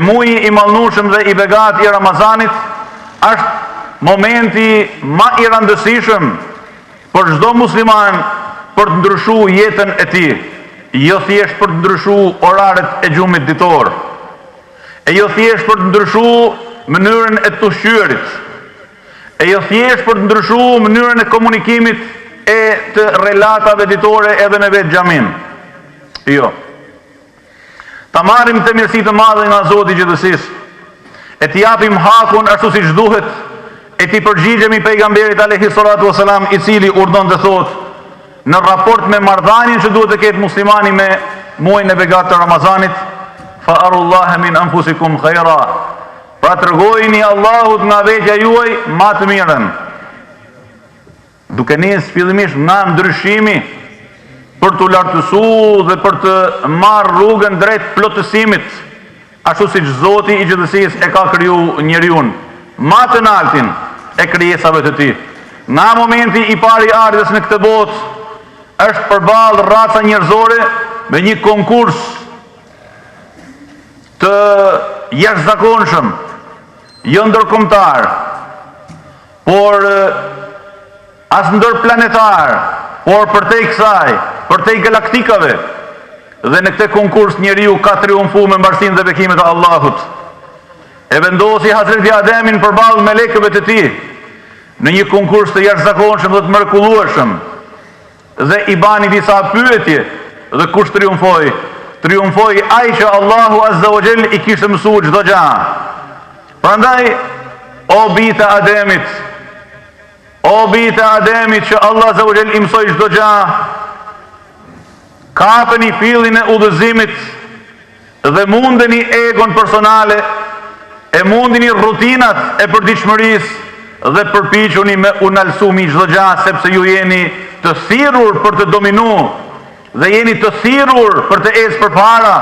Muji i mallnueshëm dhe i begat i Ramazanit është momenti më i rëndësishëm për çdo musliman për të ndryshuar jetën e tij, jo thjesht për të ndryshuar oraret e gjumit ditor, e jo thjesht për të ndryshuar mënyrën e të ushqyerit, e jo thjesht për të ndryshuar mënyrën e komunikimit e të relatave ditore edhe me vetë xhamin. Jo. Ta marrim të mirësi të madhe nga Zoti i gjithësisë, e t'i japim hakun ashtu siç duhet, e t'i përgjigjemi pejgamberit alayhi salatu wasalam, i cili urdhon të thotë në raport me marrëdhënien që duhet të ketë muslimani me muajin e begat të Ramazanit, fa arullaha min anfusikum khaira. Pra tregojini Allahut nga vetja juaj më të mirën. Duke nisë fillimisht nga ndryshimi për të lartësuar dhe për të marrë rrugën drejt plotësimit, ashtu siç Zoti i gjithësisë e ka kriju njeriun, më të lartin e krijesave të tij. Nga momenti i parë i ardhjes në këtë botë është përballë raca njerëzore me një konkurs të jashtëzakonshëm, jo ndërkombëtar, por as ndërplanetar, por përtej kësaj, përtej galaktikave, dhe në këtë konkurs njeriu ka triumfuar me mbarsinë dhe bekimet e Allahut. E vendosi Hazreti Ademin përballë melekëve të tij në një konkurs të jashtëzakonshëm dhe të mrekullueshëm, dhe i bani disa pyetje, dhe kush triumfoi? Triumfoi ai që Allahu Azza wa Jall i kishte mësuar çdo gjë. Prandaj, o bijtë e Ademit, o bijtë e Ademit që Allah Azza wa Jall i mësoi çdo gjë, kapeni fillin e udhëzimit dhe mundeni egon personale, e mundeni rutinat e përditshmërisë dhe përpiquni me unalsumi çdo gjë, sepse ju jeni të thirrur për të dominuar, dhe jeni të thirrur për të ecë përpara,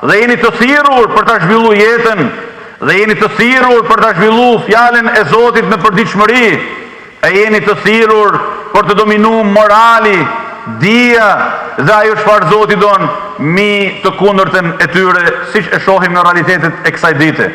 dhe jeni të thirrur për ta zhvilluar jetën, dhe jeni të thirrur për ta zhvilluar fjalën e Zotit me përditshmëri, e jeni të thirrur për të dominuar morali, dija dhe ajo çfarë Zoti don, mi të kundërtën e tyre, siç e shohim në realitetet e kësaj dite.